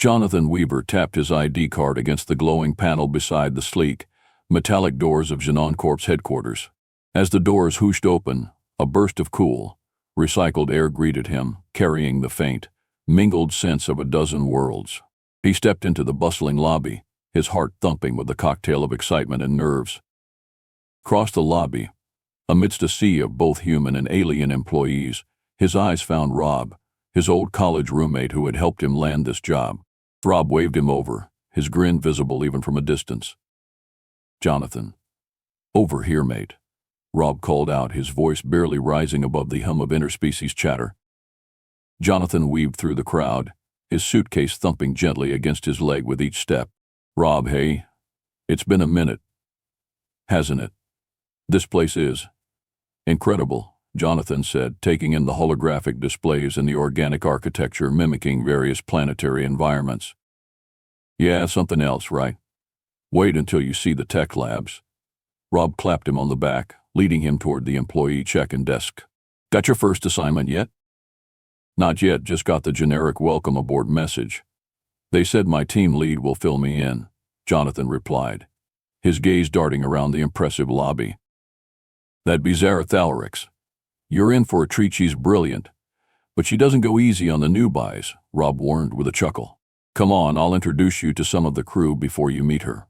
Jonathan Weaver tapped his ID card against the glowing panel beside the sleek, metallic doors of Genoncorp's headquarters. As the doors whooshed open, a burst of cool, recycled air greeted him, carrying the faint, mingled sense of a dozen worlds. He stepped into the bustling lobby, his heart thumping with the cocktail of excitement and nerves. Across the lobby, amidst a sea of both human and alien employees, his eyes found Rob, his old college roommate who had helped him land this job. Rob waved him over, his grin visible even from a distance. "Jonathan." "Over here, mate," Rob called out, his voice barely rising above the hum of interspecies chatter. Jonathan weaved through the crowd, his suitcase thumping gently against his leg with each step. "Rob, hey. It's been a minute, hasn't it? This place is incredible," Jonathan said, taking in the holographic displays and the organic architecture mimicking various planetary environments. "Yeah, something else, right? Wait until you see the tech labs." Rob clapped him on the back, leading him toward the employee check-in desk. "Got your first assignment yet?" "Not yet, just got the generic welcome aboard message. They said my team lead will fill me in," Jonathan replied, his gaze darting around the impressive lobby. "That'd be Zara Thalrix. You're in for a treat. She's brilliant, but she doesn't go easy on the newbies," Rob warned with a chuckle. "Come on, I'll introduce you to some of the crew before you meet her."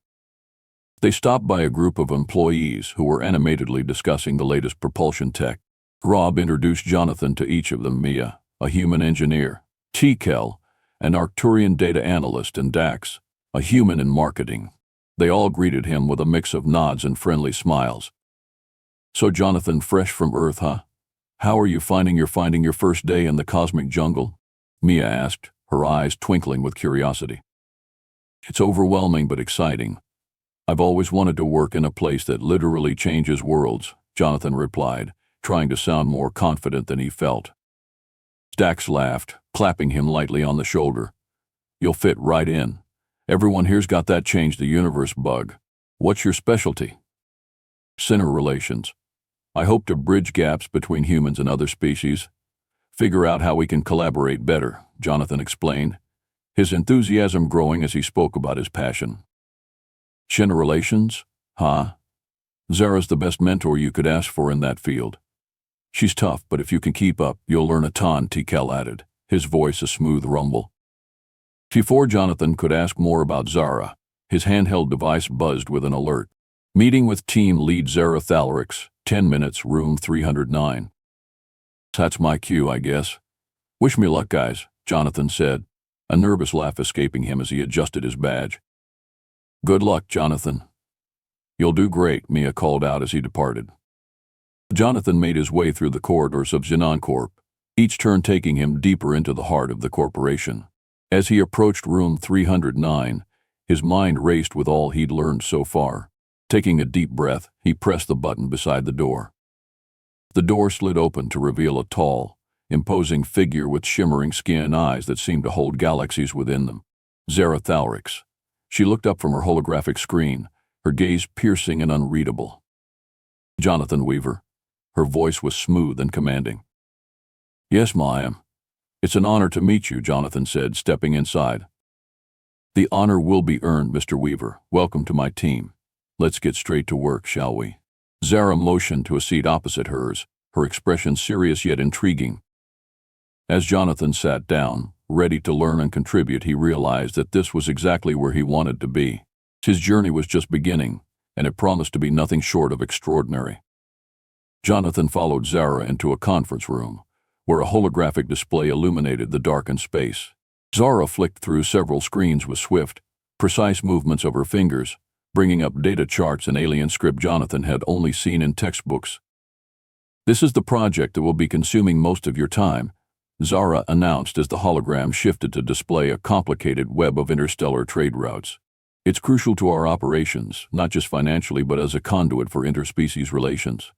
They stopped by a group of employees who were animatedly discussing the latest propulsion tech. Rob introduced Jonathan to each of them: Mia, a human engineer; T-Kel, an Arcturian data analyst; and Dax, a human in marketing. They all greeted him with a mix of nods and friendly smiles. "So Jonathan, fresh from Earth, huh? How are you finding your first day in the cosmic jungle?" Mia asked, her eyes twinkling with curiosity. "It's overwhelming but exciting. I've always wanted to work in a place that literally changes worlds," Jonathan replied, trying to sound more confident than he felt. Dax laughed, clapping him lightly on the shoulder. "You'll fit right in. Everyone here's got that change the universe bug. What's your specialty?" "Sinner relations. I hope to bridge gaps between humans and other species. Figure out how we can collaborate better," Jonathan explained, his enthusiasm growing as he spoke about his passion. "Sinner relations? Huh? Zara's the best mentor you could ask for in that field. She's tough, but if you can keep up, you'll learn a ton," T-Kel added, his voice a smooth rumble. Before Jonathan could ask more about Zara, his handheld device buzzed with an alert. "Meeting with team lead Zara Thalrix, 10 minutes, room 309. "That's my cue, I guess. "Wish me luck, guys," Jonathan said, a nervous laugh escaping him as he adjusted his badge. "Good luck, Jonathan." "You'll do great," Mia called out as he departed. Jonathan made his way through the corridors of Genoncorp, each turn taking him deeper into the heart of the corporation. As he approached room 309, his mind raced with all he'd learned so far. Taking a deep breath, he pressed the button beside the door. The door slid open to reveal a tall, imposing figure with shimmering skin and eyes that seemed to hold galaxies within them. Zara Thalrix. She looked up from her holographic screen, her gaze piercing and unreadable. "Jonathan Weaver." Her voice was smooth and commanding. "Yes, ma, I am. It's an honor to meet you," Jonathan said, stepping inside. "The honor will be earned, Mr. Weaver. Welcome to my team. Let's get straight to work, shall we?" Zara motioned to a seat opposite hers, her expression serious yet intriguing. As Jonathan sat down, ready to learn and contribute, he realized that this was exactly where he wanted to be. His journey was just beginning, and it promised to be nothing short of extraordinary. Jonathan followed Zara into a conference room, where a holographic display illuminated the darkened space. Zara flicked through several screens with swift, precise movements of her fingers, bringing up data charts and alien script Jonathan had only seen in textbooks. "This is the project that will be consuming most of your time," Zara announced as the hologram shifted to display a complicated web of interstellar trade routes. "It's crucial to our operations, not just financially but as a conduit for interspecies relations."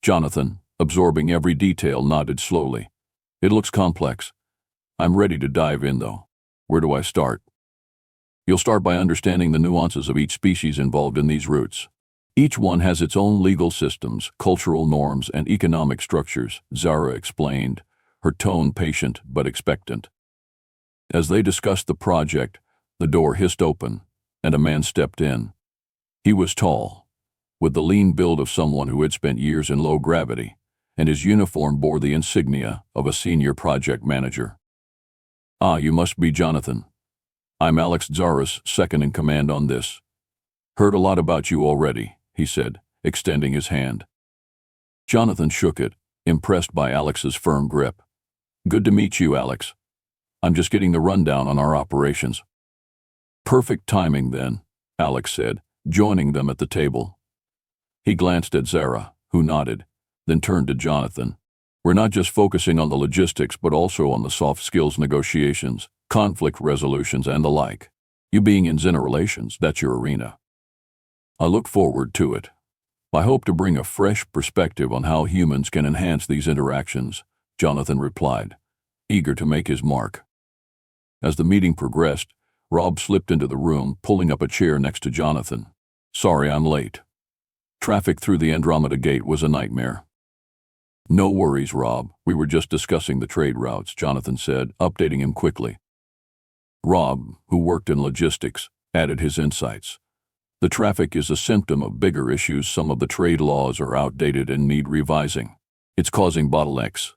Jonathan, absorbing every detail, nodded slowly. "It looks complex. I'm ready to dive in, though. Where do I start?" "You'll start by understanding the nuances of each species involved in these routes. Each one has its own legal systems, cultural norms, and economic structures," Zara explained, her tone patient but expectant. As they discussed the project, the door hissed open, and a man stepped in. He was tall, with the lean build of someone who had spent years in low gravity, and his uniform bore the insignia of a senior project manager. "Ah, you must be Jonathan. I'm Alex Zaras, second in command on this. Heard a lot about you already," he said, extending his hand. Jonathan shook it, impressed by Alex's firm grip. "Good to meet you, Alex. I'm just getting the rundown on our operations." "Perfect timing, then," Alex said, joining them at the table. He glanced at Zara, who nodded, then turned to Jonathan. "We're not just focusing on the logistics, but also on the soft skills negotiations, conflict resolutions, and the like. You being in Xena relations, that's your arena. I look forward to it. I hope to bring a fresh perspective on how humans can enhance these interactions," Jonathan replied, eager to make his mark. As the meeting progressed, Rob slipped into the room, pulling up a chair next to Jonathan. "Sorry I'm late. Traffic through the Andromeda Gate was a nightmare." "No worries, Rob. We were just discussing the trade routes," Jonathan said, updating him quickly. Rob, who worked in logistics, added his insights. "The traffic is a symptom of bigger issues. Some of the trade laws are outdated and need revising. It's causing bottlenecks."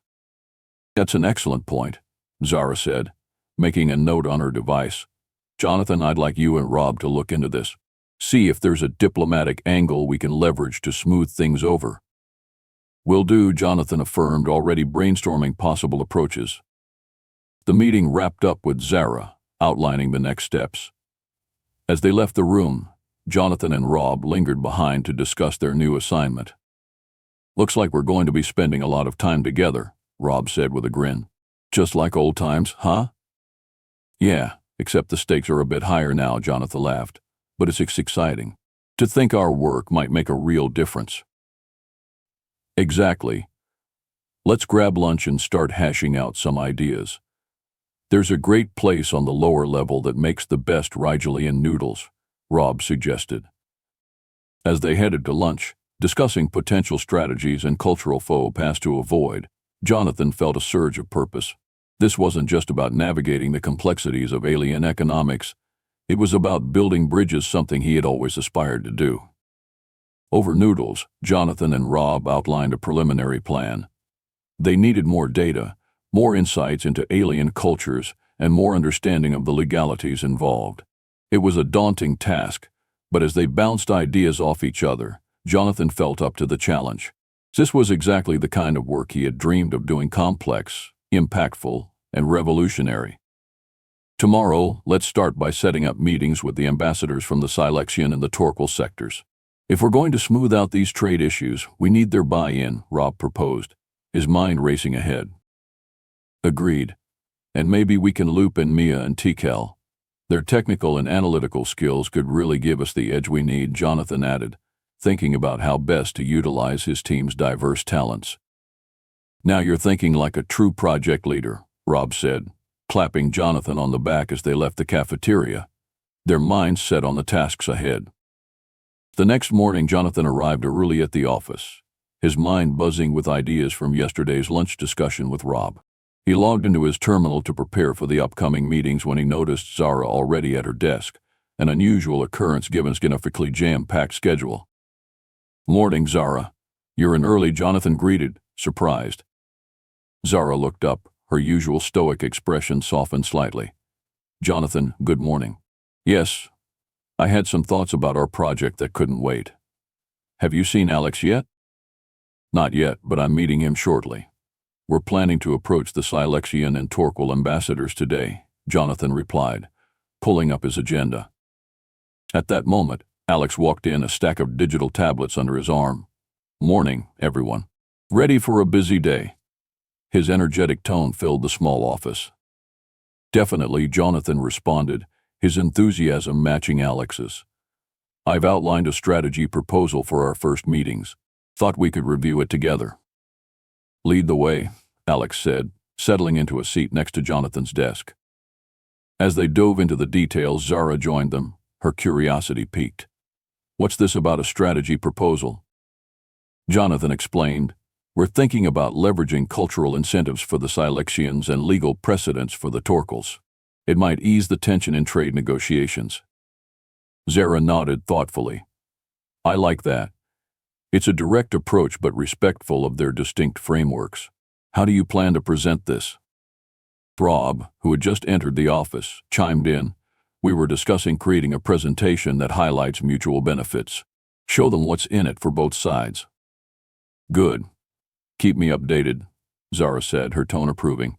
"That's an excellent point," Zara said, making a note on her device. "Jonathan, I'd like you and Rob to look into this. See if there's a diplomatic angle we can leverage to smooth things over." "Will do," Jonathan affirmed, already brainstorming possible approaches. The meeting wrapped up with Zara outlining the next steps. As they left the room, Jonathan and Rob lingered behind to discuss their new assignment. "Looks like we're going to be spending a lot of time together," Rob said with a grin. "Just like old times, huh?" "Yeah, except the stakes are a bit higher now," Jonathan laughed. "But it's exciting. To think our work might make a real difference." "Exactly. Let's grab lunch and start hashing out some ideas. There's a great place on the lower level that makes the best Rigelian noodles," Rob suggested. As they headed to lunch, discussing potential strategies and cultural faux pas to avoid, Jonathan felt a surge of purpose. This wasn't just about navigating the complexities of alien economics. It was about building bridges, something he had always aspired to do. Over noodles, Jonathan and Rob outlined a preliminary plan. They needed more data, more insights into alien cultures, and more understanding of the legalities involved. It was a daunting task, but as they bounced ideas off each other, Jonathan felt up to the challenge. This was exactly the kind of work he had dreamed of doing: complex, impactful, and revolutionary. "Tomorrow, let's start by setting up meetings with the ambassadors from the Silexian and the Torquil sectors. If we're going to smooth out these trade issues, we need their buy-in," Rob proposed, his mind racing ahead. "Agreed. And maybe we can loop in Mia and Tikel. Their technical and analytical skills could really give us the edge we need," Jonathan added, thinking about how best to utilize his team's diverse talents. "Now you're thinking like a true project leader," Rob said, clapping Jonathan on the back as they left the cafeteria, their minds set on the tasks ahead. The next morning, Jonathan arrived early at the office, his mind buzzing with ideas from yesterday's lunch discussion with Rob. He logged into his terminal to prepare for the upcoming meetings when he noticed Zara already at her desk, an unusual occurrence given his significantly jam-packed schedule. "Morning, Zara. You're in early," Jonathan greeted, surprised. Zara looked up, her usual stoic expression softened slightly. "Jonathan, good morning." "Yes, I had some thoughts about our project that couldn't wait. Have you seen Alex yet?" "Not yet, but I'm meeting him shortly. We're planning to approach the Silexian and Torquil ambassadors today," Jonathan replied, pulling up his agenda. At that moment, Alex walked in, a stack of digital tablets under his arm. "Morning, everyone. Ready for a busy day?" His energetic tone filled the small office. "Definitely," Jonathan responded, his enthusiasm matching Alex's. "I've outlined a strategy proposal for our first meetings. Thought we could review it together." "Lead the way," Alex said, settling into a seat next to Jonathan's desk. As they dove into the details, Zara joined them, her curiosity piqued. "What's this about a strategy proposal?" Jonathan explained, "We're thinking about leveraging cultural incentives for the Silexians and legal precedents for the Torquils. It might ease the tension in trade negotiations. Zara nodded thoughtfully. I like that. It's a direct approach but respectful of their distinct frameworks. How do you plan to present this? Rob, who had just entered the office, chimed in. We were discussing creating a presentation that highlights mutual benefits. Show them what's in it for both sides. Good. Keep me updated, Zara said, her tone approving.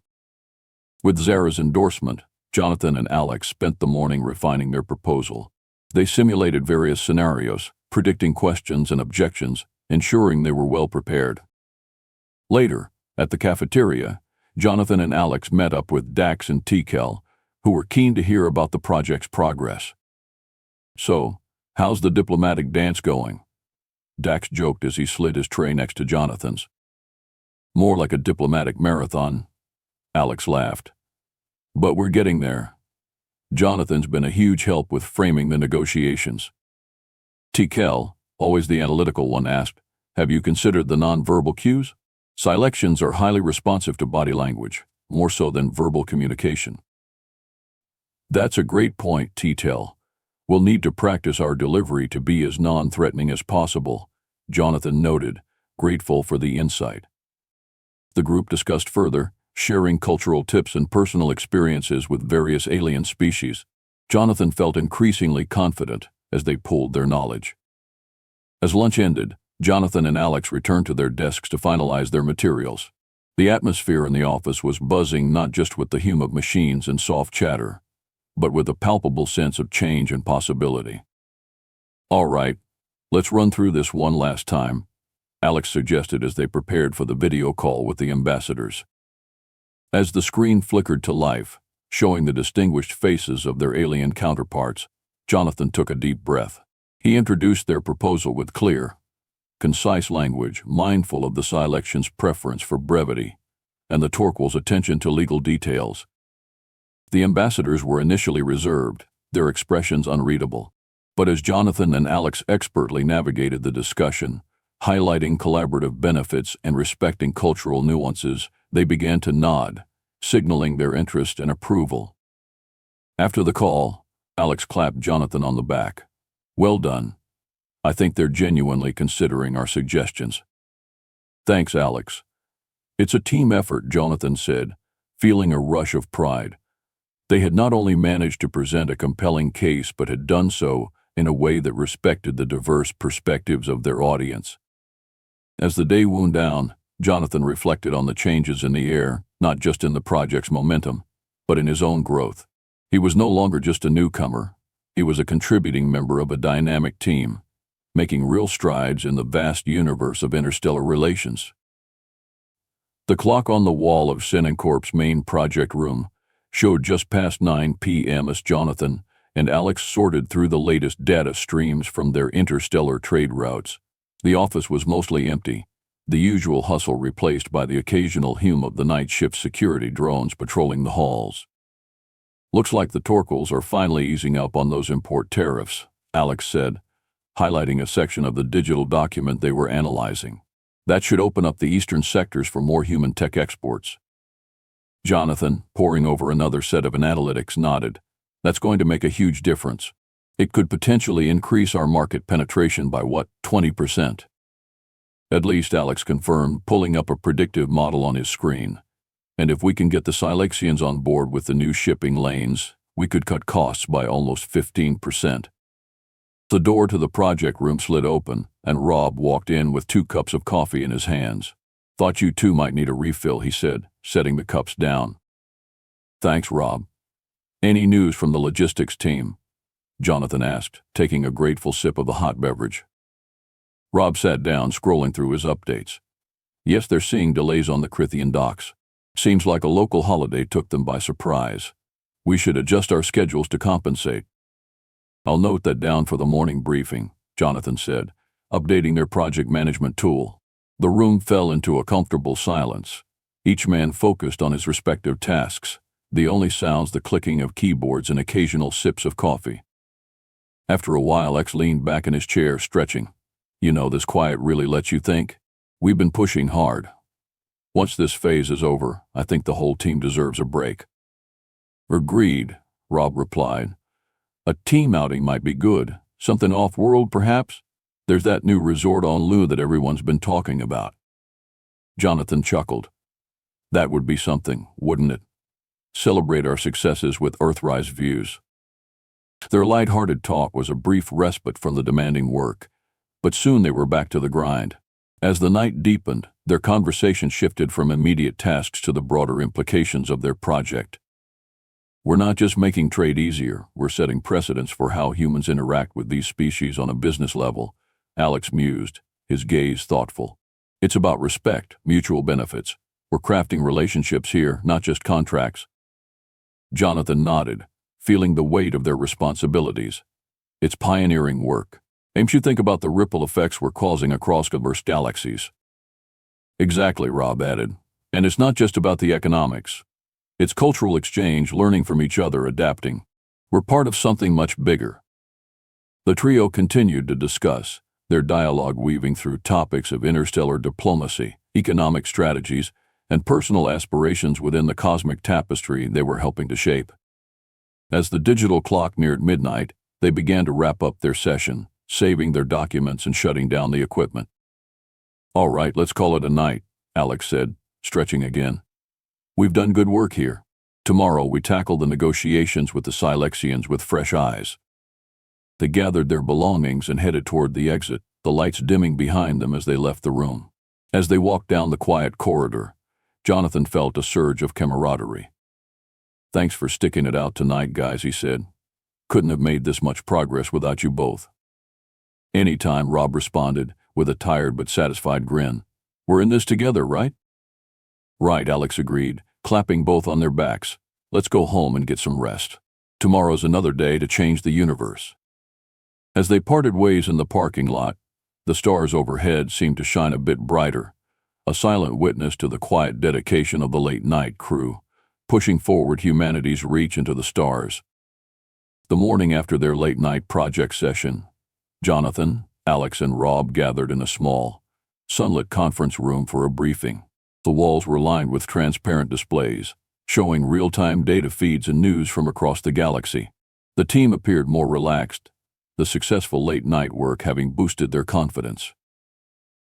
With Zara's endorsement, Jonathan and Alex spent the morning refining their proposal. They simulated various scenarios, predicting questions and objections, ensuring they were well prepared. Later, at the cafeteria, Jonathan and Alex met up with Dax and Tikel, who were keen to hear about the project's progress. So, how's the diplomatic dance going? Dax joked as he slid his tray next to Jonathan's. More like a diplomatic marathon, Alex laughed. But we're getting there. Jonathan's been a huge help with framing the negotiations. Tikel, always the analytical one, asked, have you considered the non-verbal cues? Selections are highly responsive to body language, more so than verbal communication. That's a great point, Tikel. We'll need to practice our delivery to be as non-threatening as possible, Jonathan noted, grateful for the insight. The group discussed further, sharing cultural tips and personal experiences with various alien species. Jonathan felt increasingly confident as they pooled their knowledge. As lunch ended, Jonathan and Alex returned to their desks to finalize their materials. The atmosphere in the office was buzzing not just with the hum of machines and soft chatter, but with a palpable sense of change and possibility. All right, let's run through this one last time, Alex suggested as they prepared for the video call with the ambassadors. As the screen flickered to life, showing the distinguished faces of their alien counterparts, Jonathan took a deep breath. He introduced their proposal with clear, concise language, mindful of the Selection's preference for brevity and the Torquil's attention to legal details. The ambassadors were initially reserved, their expressions unreadable, but as Jonathan and Alex expertly navigated the discussion, highlighting collaborative benefits and respecting cultural nuances, they began to nod, signaling their interest and approval. After the call, Alex clapped Jonathan on the back. Well done. I think they're genuinely considering our suggestions. Thanks, Alex. It's a team effort, Jonathan said, feeling a rush of pride. They had not only managed to present a compelling case but had done so in a way that respected the diverse perspectives of their audience. As the day wound down, Jonathan reflected on the changes in the air, not just in the project's momentum, but in his own growth. He was no longer just a newcomer. He was a contributing member of a dynamic team, making real strides in the vast universe of interstellar relations. The clock on the wall of Corp's main project room showed just past 9 p.m. as Jonathan and Alex sorted through the latest data streams from their interstellar trade routes. The office was mostly empty, the usual hustle replaced by the occasional hum of the night shift security drones patrolling the halls. Looks like the Torquils are finally easing up on those import tariffs, Alex said, highlighting a section of the digital document they were analyzing. That should open up the eastern sectors for more human tech exports. Jonathan, poring over another set of analytics, nodded. That's going to make a huge difference. It could potentially increase our market penetration by 20%? At least, Alex confirmed, pulling up a predictive model on his screen. And if we can get the Silexians on board with the new shipping lanes, we could cut costs by almost 15%. The door to the project room slid open, and Rob walked in with 2 cups of coffee in his hands. Thought you two might need a refill, he said, setting the cups down. Thanks, Rob. Any news from the logistics team? Jonathan asked, taking a grateful sip of the hot beverage. Rob sat down, scrolling through his updates. Yes, they're seeing delays on the Crithian docks. Seems like a local holiday took them by surprise. We should adjust our schedules to compensate. I'll note that down for the morning briefing, Jonathan said, updating their project management tool. The room fell into a comfortable silence, each man focused on his respective tasks, the only sounds the clicking of keyboards and occasional sips of coffee. After a while, X leaned back in his chair, stretching. You know, this quiet really lets you think. We've been pushing hard. Once this phase is over, I think the whole team deserves a break. Agreed, Rob replied. A team outing might be good. Something off-world, perhaps? There's that new resort on Lu that everyone's been talking about. Jonathan chuckled. That would be something, wouldn't it? Celebrate our successes with Earthrise views. Their light-hearted talk was a brief respite from the demanding work, but soon they were back to the grind. As the night deepened, their conversation shifted from immediate tasks to the broader implications of their project. We're not just making trade easier, we're setting precedents for how humans interact with these species on a business level, Alex mused, his gaze thoughtful. It's about respect, mutual benefits. We're crafting relationships here, not just contracts. Jonathan nodded, feeling the weight of their responsibilities. It's pioneering work. Makes you think about the ripple effects we're causing across diverse galaxies. Exactly, Rob added. And it's not just about the economics. It's cultural exchange, learning from each other, adapting. We're part of something much bigger. The trio continued to discuss, their dialogue weaving through topics of interstellar diplomacy, economic strategies, and personal aspirations within the cosmic tapestry they were helping to shape. As the digital clock neared midnight, they began to wrap up their session, saving their documents and shutting down the equipment. All right, let's call it a night, Alex said, stretching again. We've done good work here. Tomorrow we tackle the negotiations with the Silexians with fresh eyes. They gathered their belongings and headed toward the exit, the lights dimming behind them as they left the room. As they walked down the quiet corridor, Jonathan felt a surge of camaraderie. Thanks for sticking it out tonight, guys, he said. Couldn't have made this much progress without you both. Anytime, Rob responded, with a tired but satisfied grin. We're in this together, right? Right, Alex agreed, clapping both on their backs. Let's go home and get some rest. Tomorrow's another day to change the universe. As they parted ways in the parking lot, the stars overhead seemed to shine a bit brighter, a silent witness to the quiet dedication of the late-night crew, pushing forward humanity's reach into the stars. The morning after their late-night project session, Jonathan, Alex, and Rob gathered in a small, sunlit conference room for a briefing. The walls were lined with transparent displays, showing real-time data feeds and news from across the galaxy. The team appeared more relaxed, the successful late-night work having boosted their confidence.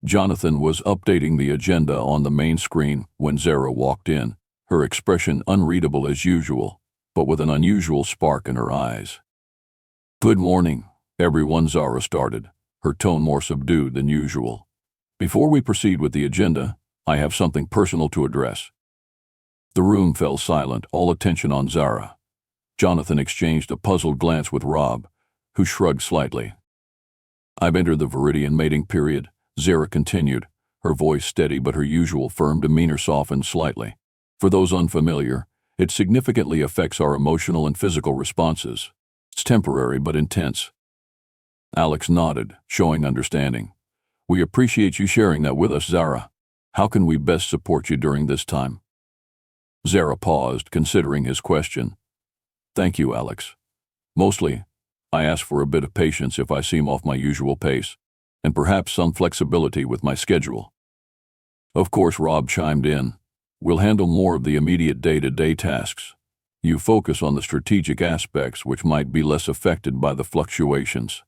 Jonathan was updating the agenda on the main screen when Zara walked in, her expression unreadable as usual, but with an unusual spark in her eyes. Good morning, everyone, Zara started, her tone more subdued than usual. Before we proceed with the agenda, I have something personal to address. The room fell silent, all attention on Zara. Jonathan exchanged a puzzled glance with Rob, who shrugged slightly. I've entered the Viridian mating period, Zara continued, her voice steady but her usual firm demeanor softened slightly. For those unfamiliar, it significantly affects our emotional and physical responses. It's temporary but intense. Alex nodded, showing understanding. We appreciate you sharing that with us, Zara. How can we best support you during this time? Zara paused, considering his question. Thank you, Alex. Mostly, I ask for a bit of patience if I seem off my usual pace, and perhaps some flexibility with my schedule. Of course, Rob chimed in. We'll handle more of the immediate day-to-day tasks. You focus on the strategic aspects which might be less affected by the fluctuations.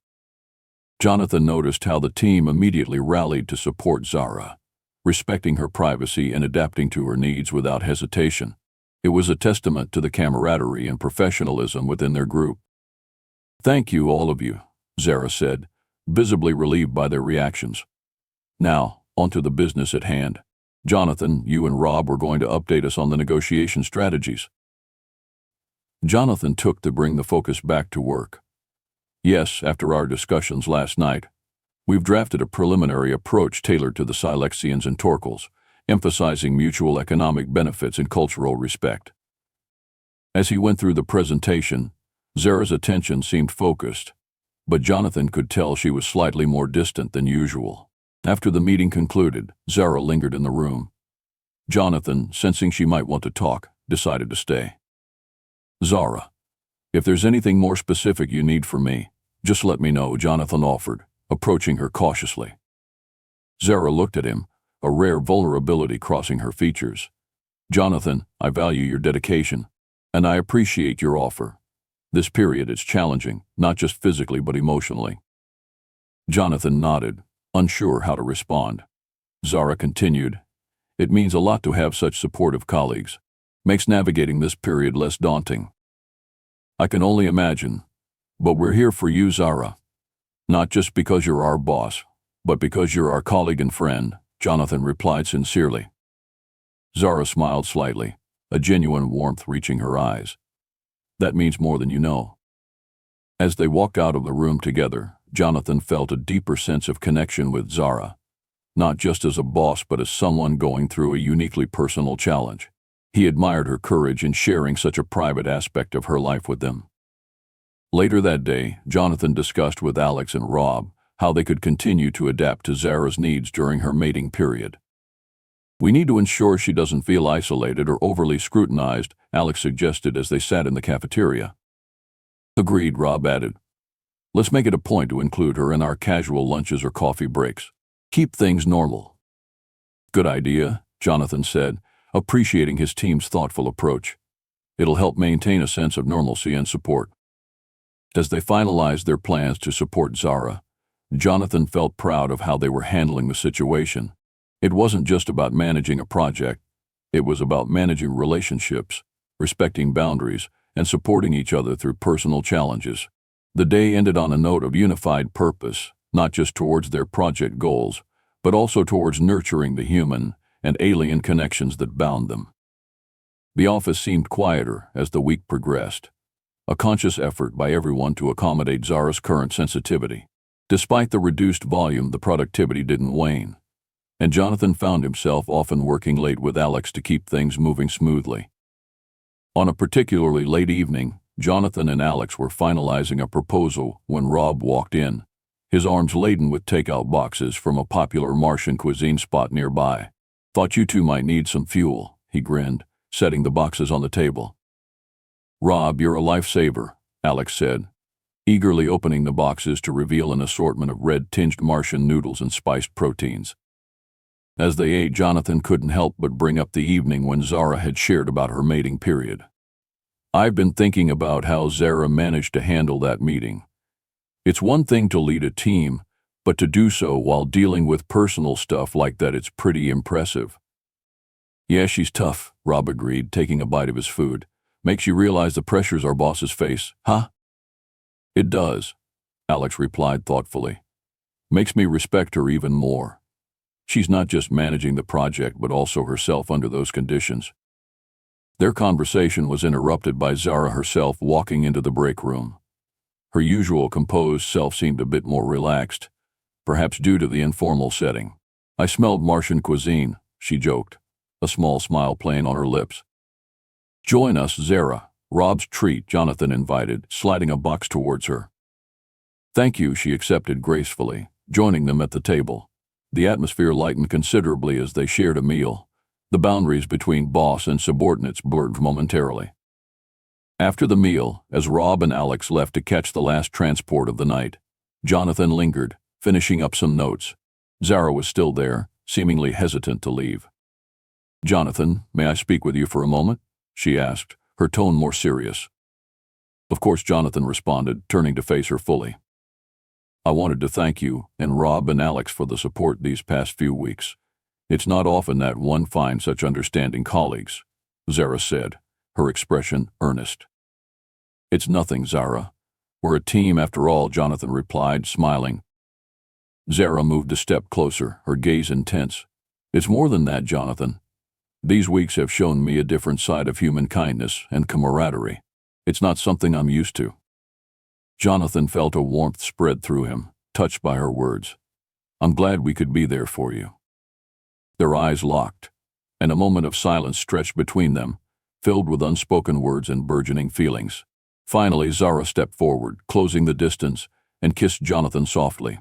Jonathan noticed how the team immediately rallied to support Zara, respecting her privacy and adapting to her needs without hesitation. It was a testament to the camaraderie and professionalism within their group. Thank you, all of you, Zara said, visibly relieved by their reactions. Now, on to the business at hand. Jonathan, you and Rob were going to update us on the negotiation strategies. Jonathan took to bring the focus back to work. Yes, after our discussions last night, we've drafted a preliminary approach tailored to the Silexians and Torkels, emphasizing mutual economic benefits and cultural respect. As he went through the presentation, Zara's attention seemed focused, but Jonathan could tell she was slightly more distant than usual. After the meeting concluded, Zara lingered in the room. Jonathan, sensing she might want to talk, decided to stay. Zara, if there's anything more specific you need from me, just let me know, Jonathan offered, approaching her cautiously. Zara looked at him, a rare vulnerability crossing her features. Jonathan, I value your dedication, and I appreciate your offer, This period is challenging, not just physically but emotionally. Jonathan nodded, unsure how to respond. Zara continued, "It means a lot to have such supportive colleagues. Makes navigating this period less daunting." "I can only imagine. But we're here for you, Zara. Not just because you're our boss, but because you're our colleague and friend," Jonathan replied sincerely. Zara smiled slightly, a genuine warmth reaching her eyes. "That means more than you know." As they walked out of the room together, Jonathan felt a deeper sense of connection with Zara, not just as a boss but as someone going through a uniquely personal challenge. He admired her courage in sharing such a private aspect of her life with them. Later that day, Jonathan discussed with Alex and Rob how they could continue to adapt to Zara's needs during her mating period. "We need to ensure she doesn't feel isolated or overly scrutinized," Alex suggested as they sat in the cafeteria. "Agreed," Rob added. "Let's make it a point to include her in our casual lunches or coffee breaks. Keep things normal." "Good idea," Jonathan said, appreciating his team's thoughtful approach. "It'll help maintain a sense of normalcy and support." As they finalized their plans to support Zara, Jonathan felt proud of how they were handling the situation. It wasn't just about managing a project, it was about managing relationships, respecting boundaries, and supporting each other through personal challenges. The day ended on a note of unified purpose, not just towards their project goals, but also towards nurturing the human and alien connections that bound them. The office seemed quieter as the week progressed, a conscious effort by everyone to accommodate Zara's current sensitivity. Despite the reduced volume, the productivity didn't wane, and Jonathan found himself often working late with Alex to keep things moving smoothly. On a particularly late evening, Jonathan and Alex were finalizing a proposal when Rob walked in, his arms laden with takeout boxes from a popular Martian cuisine spot nearby. "Thought you two might need some fuel," he grinned, setting the boxes on the table. "Rob, you're a lifesaver," Alex said, eagerly opening the boxes to reveal an assortment of red-tinged Martian noodles and spiced proteins. As they ate, Jonathan couldn't help but bring up the evening when Zara had shared about her mating period. "I've been thinking about how Zara managed to handle that meeting. It's one thing to lead a team, but to do so while dealing with personal stuff like that, it's pretty impressive." "Yeah, she's tough," Rob agreed, taking a bite of his food. "Makes you realize the pressures our bosses face, huh?" "It does," Alex replied thoughtfully. "Makes me respect her even more. She's not just managing the project but also herself under those conditions." Their conversation was interrupted by Zara herself walking into the break room. Her usual composed self seemed a bit more relaxed, perhaps due to the informal setting. "I smelled Martian cuisine," she joked, a small smile playing on her lips. "Join us, Zara," Rob's treat, Jonathan invited, sliding a box towards her. "Thank you," she accepted gracefully, joining them at the table. The atmosphere lightened considerably as they shared a meal. The boundaries between boss and subordinates blurred momentarily. After the meal, as Rob and Alex left to catch the last transport of the night, Jonathan lingered, finishing up some notes. Zara was still there, seemingly hesitant to leave. "Jonathan, may I speak with you for a moment?" she asked, her tone more serious. "Of course," Jonathan responded, turning to face her fully. "I wanted to thank you and Rob and Alex for the support these past few weeks. It's not often that one finds such understanding colleagues," Zara said, her expression earnest. "It's nothing, Zara. We're a team after all," Jonathan replied, smiling. Zara moved a step closer, her gaze intense. "It's more than that, Jonathan. These weeks have shown me a different side of human kindness and camaraderie. It's not something I'm used to." Jonathan felt a warmth spread through him, touched by her words. "I'm glad we could be there for you." Their eyes locked, and a moment of silence stretched between them, filled with unspoken words and burgeoning feelings. Finally, Zara stepped forward, closing the distance, and kissed Jonathan softly.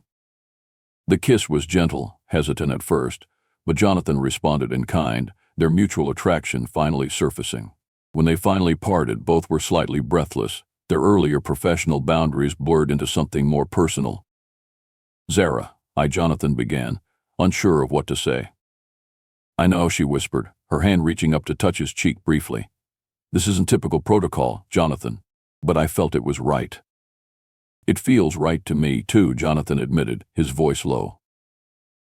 The kiss was gentle, hesitant at first, but Jonathan responded in kind, their mutual attraction finally surfacing. When they finally parted, both were slightly breathless, their earlier professional boundaries blurred into something more personal. "Zara," Jonathan began, unsure of what to say. "I know," she whispered, her hand reaching up to touch his cheek briefly. "This isn't typical protocol, Jonathan. but I felt it was right. It feels right to me, too, Jonathan admitted, his voice low.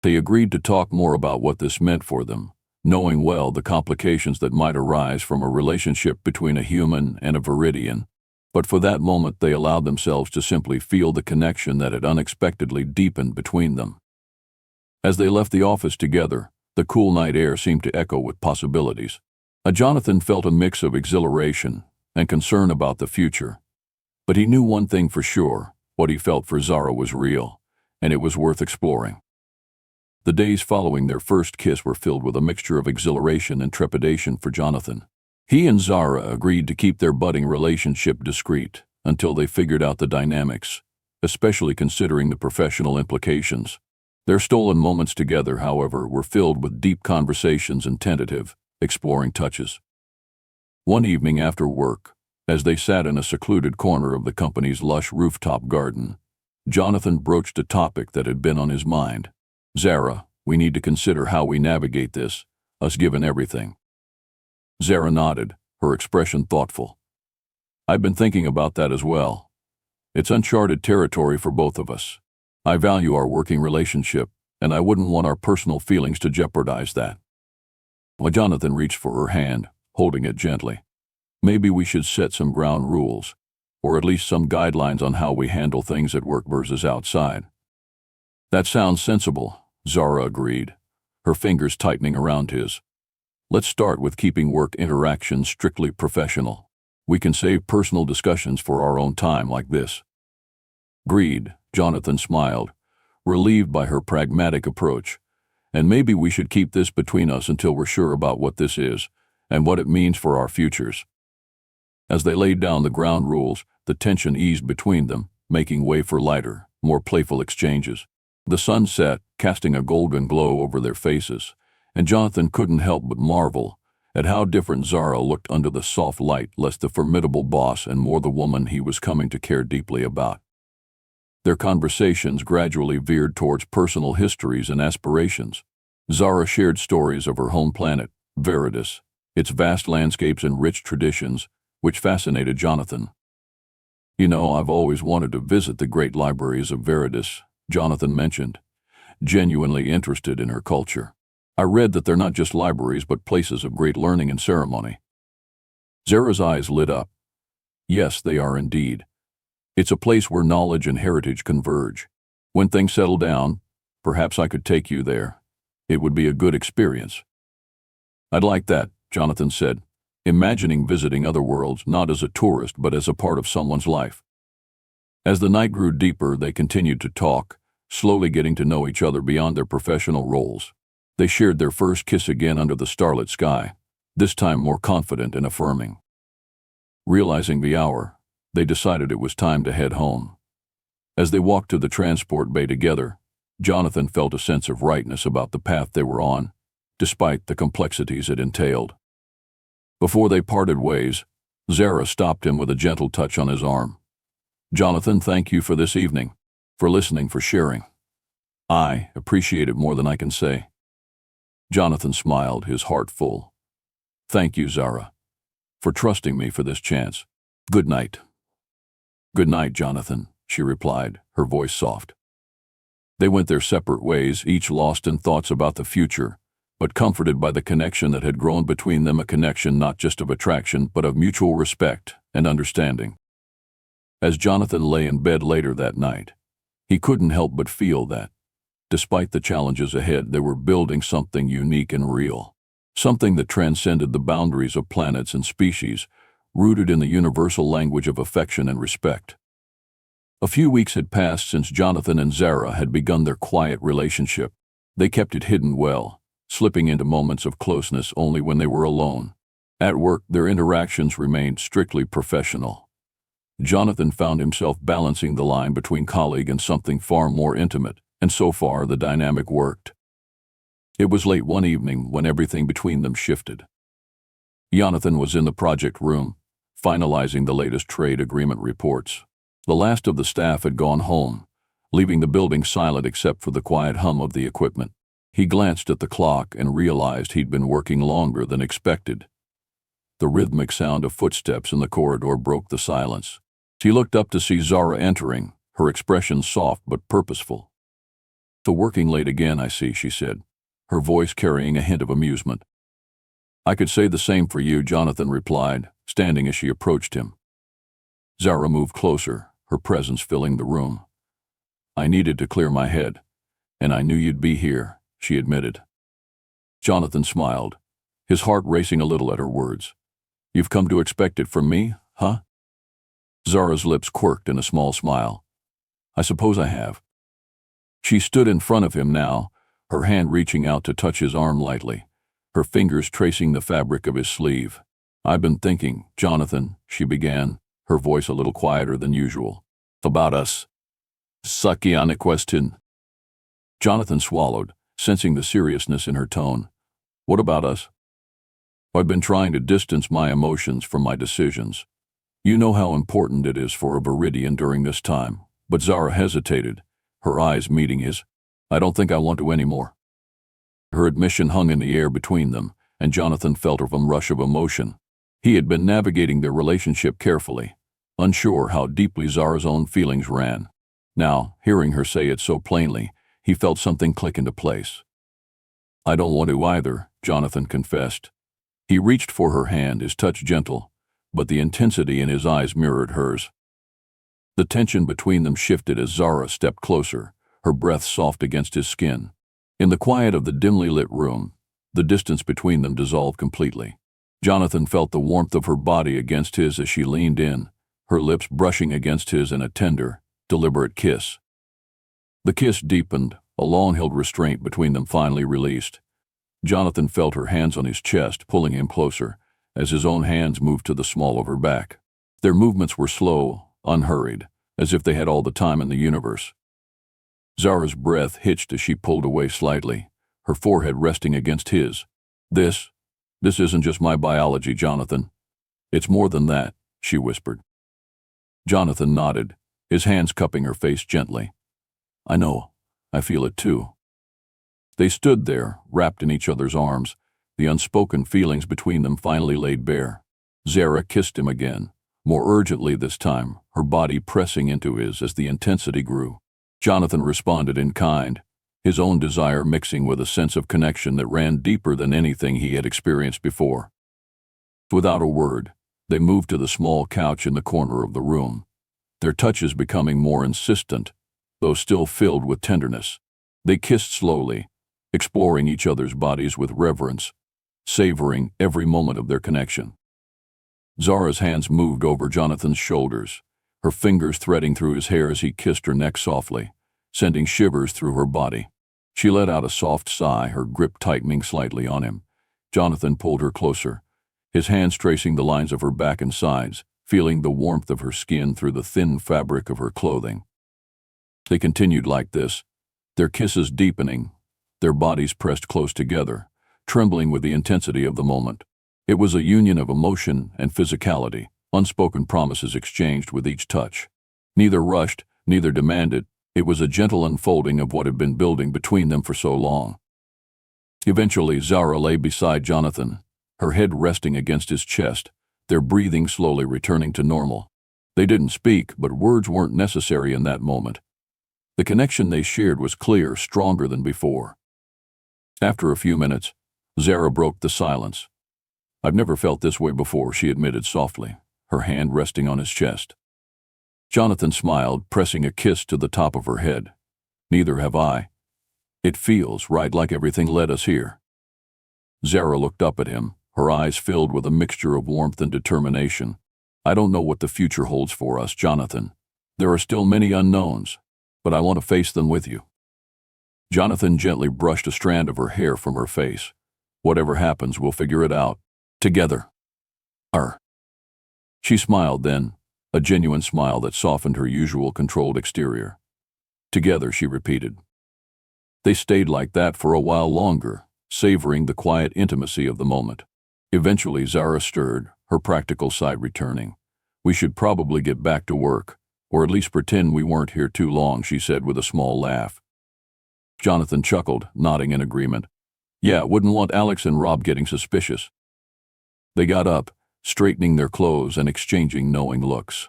They agreed to talk more about what this meant for them, knowing well the complications that might arise from a relationship between a human and a Viridian. But for that moment they allowed themselves to simply feel the connection that had unexpectedly deepened between them. As they left the office together, the cool night air seemed to echo with possibilities. Jonathan felt a mix of exhilaration and concern about the future. But he knew one thing for sure: what he felt for Zara was real, and it was worth exploring. The days following their first kiss were filled with a mixture of exhilaration and trepidation for Jonathan. He and Zara agreed to keep their budding relationship discreet until they figured out the dynamics, especially considering the professional implications. Their stolen moments together, however, were filled with deep conversations and tentative, exploring touches. One evening after work, as they sat in a secluded corner of the company's lush rooftop garden, Jonathan broached a topic that had been on his mind. "Zara, we need to consider how we navigate this, us given everything." Zara nodded, her expression thoughtful. "I've been thinking about that as well. It's uncharted territory for both of us. I value our working relationship, and I wouldn't want our personal feelings to jeopardize that." Well, Jonathan reached for her hand, holding it gently. "Maybe we should set some ground rules, or at least some guidelines on how we handle things at work versus outside." "That sounds sensible," Zara agreed, her fingers tightening around his. "Let's start with keeping work interactions strictly professional. We can save personal discussions for our own time like this." "Agreed," Jonathan smiled, relieved by her pragmatic approach. "And maybe we should keep this between us until we're sure about what this is and what it means for our futures." As they laid down the ground rules, the tension eased between them, making way for lighter, more playful exchanges. The sun set, casting a golden glow over their faces, and Jonathan couldn't help but marvel at how different Zara looked under the soft light, less the formidable boss and more the woman he was coming to care deeply about. Their conversations gradually veered towards personal histories and aspirations. Zara shared stories of her home planet, Veridus, its vast landscapes and rich traditions, which fascinated Jonathan. "You know, I've always wanted to visit the great libraries of Veridus," Jonathan mentioned, genuinely interested in her culture. "I read that they're not just libraries but places of great learning and ceremony." Zara's eyes lit up. "Yes, they are indeed. It's a place where knowledge and heritage converge. When things settle down, perhaps I could take you there. It would be a good experience." "I'd like that," Jonathan said, imagining visiting other worlds not as a tourist but as a part of someone's life. As the night grew deeper, they continued to talk, slowly getting to know each other beyond their professional roles. They shared their first kiss again under the starlit sky, this time more confident and affirming. Realizing the hour, they decided it was time to head home. As they walked to the transport bay together, Jonathan felt a sense of rightness about the path they were on, despite the complexities it entailed. Before they parted ways, Zara stopped him with a gentle touch on his arm. "Jonathan, thank you for this evening, for listening, for sharing. I appreciate it more than I can say." Jonathan smiled, his heart full. "Thank you, Zara, for trusting me for this chance. Good night." "Good night, Jonathan," she replied, her voice soft. They went their separate ways, each lost in thoughts about the future, but comforted by the connection that had grown between them, a connection not just of attraction but of mutual respect and understanding. As Jonathan lay in bed later that night, he couldn't help but feel that, despite the challenges ahead, they were building something unique and real, something that transcended the boundaries of planets and species, rooted in the universal language of affection and respect. A few weeks had passed since Jonathan and Zara had begun their quiet relationship. They kept it hidden well, slipping into moments of closeness only when they were alone. At work, their interactions remained strictly professional. Jonathan found himself balancing the line between colleague and something far more intimate, and so far the dynamic worked. It was late one evening when everything between them shifted. Jonathan was in the project room, finalizing the latest trade agreement reports. The last of the staff had gone home, leaving the building silent except for the quiet hum of the equipment. He glanced at the clock and realized he'd been working longer than expected. The rhythmic sound of footsteps in the corridor broke the silence. She looked up to see Zara entering, her expression soft but purposeful. "So working late again, I see," she said, her voice carrying a hint of amusement. "I could say the same for you," Jonathan replied, standing as she approached him. Zara moved closer, her presence filling the room. "I needed to clear my head, and I knew you'd be here," she admitted. Jonathan smiled, his heart racing a little at her words. "You've come to expect it from me, huh?" Zara's lips quirked in a small smile. "I suppose I have." She stood in front of him now, her hand reaching out to touch his arm lightly, her fingers tracing the fabric of his sleeve. "I've been thinking, Jonathan," she began, her voice a little quieter than usual. "About us. Sucky on a question." Jonathan swallowed, sensing the seriousness in her tone. "What about us?" "I've been trying to distance my emotions from my decisions. You know how important it is for a Viridian during this time." But Zara hesitated, her eyes meeting his. "I don't think I want to anymore." Her admission hung in the air between them, and Jonathan felt a rush of emotion. He had been navigating their relationship carefully, unsure how deeply Zara's own feelings ran. Now, hearing her say it so plainly, he felt something click into place. "I don't want to either," Jonathan confessed. He reached for her hand, his touch gentle, but the intensity in his eyes mirrored hers. The tension between them shifted as Zara stepped closer, her breath soft against his skin. In the quiet of the dimly lit room, the distance between them dissolved completely. Jonathan felt the warmth of her body against his as she leaned in, her lips brushing against his in a tender, deliberate kiss. The kiss deepened, a long-held restraint between them finally released. Jonathan felt her hands on his chest, pulling him closer, as his own hands moved to the small of her back. Their movements were slow, unhurried, as if they had all the time in the universe. Zara's breath hitched as she pulled away slightly, her forehead resting against his. This isn't just my biology, Jonathan. It's more than that," she whispered. Jonathan nodded, his hands cupping her face gently. "I know. I feel it too." They stood there, wrapped in each other's arms, the unspoken feelings between them finally laid bare. Zara kissed him again, more urgently this time, her body pressing into his as the intensity grew. Jonathan responded in kind, his own desire mixing with a sense of connection that ran deeper than anything he had experienced before. Without a word, they moved to the small couch in the corner of the room, their touches becoming more insistent, though still filled with tenderness. They kissed slowly, exploring each other's bodies with reverence, savoring every moment of their connection. Zara's hands moved over Jonathan's shoulders, her fingers threading through his hair as he kissed her neck softly, sending shivers through her body. She let out a soft sigh, her grip tightening slightly on him. Jonathan pulled her closer, his hands tracing the lines of her back and sides, feeling the warmth of her skin through the thin fabric of her clothing. They continued like this, their kisses deepening, their bodies pressed close together, trembling with the intensity of the moment. It was a union of emotion and physicality, unspoken promises exchanged with each touch. Neither rushed, neither demanded. It was a gentle unfolding of what had been building between them for so long. Eventually, Zara lay beside Jonathan, her head resting against his chest, their breathing slowly returning to normal. They didn't speak, but words weren't necessary in that moment. The connection they shared was clear, stronger than before. After a few minutes, Zara broke the silence. "I've never felt this way before," she admitted softly, her hand resting on his chest. Jonathan smiled, pressing a kiss to the top of her head. "Neither have I. It feels right, like everything led us here." Zara looked up at him, her eyes filled with a mixture of warmth and determination. "I don't know what the future holds for us, Jonathan. There are still many unknowns, but I want to face them with you." Jonathan gently brushed a strand of her hair from her face. "Whatever happens, we'll figure it out. Together." She smiled then, a genuine smile that softened her usual controlled exterior. "Together," she repeated. They stayed like that for a while longer, savoring the quiet intimacy of the moment. Eventually, Zara stirred, her practical side returning. "We should probably get back to work, or at least pretend we weren't here too long," she said with a small laugh. Jonathan chuckled, nodding in agreement. "Yeah, wouldn't want Alex and Rob getting suspicious." They got up, straightening their clothes and exchanging knowing looks.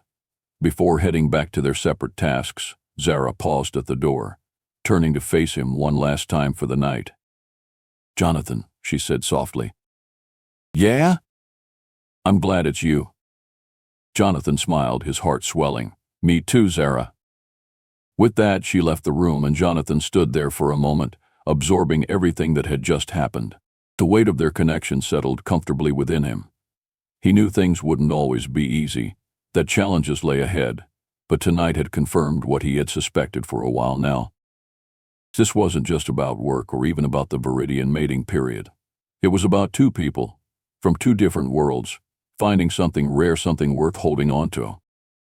Before heading back to their separate tasks, Zara paused at the door, turning to face him one last time for the night. "Jonathan," she said softly. "Yeah?" "I'm glad it's you." Jonathan smiled, his heart swelling. "Me too, Zara." With that, she left the room and Jonathan stood there for a moment, absorbing everything that had just happened. The weight of their connection settled comfortably within him. He knew things wouldn't always be easy, that challenges lay ahead, but tonight had confirmed what he had suspected for a while now. This wasn't just about work or even about the Viridian mating period. It was about two people, from two different worlds, finding something rare, something worth holding on to.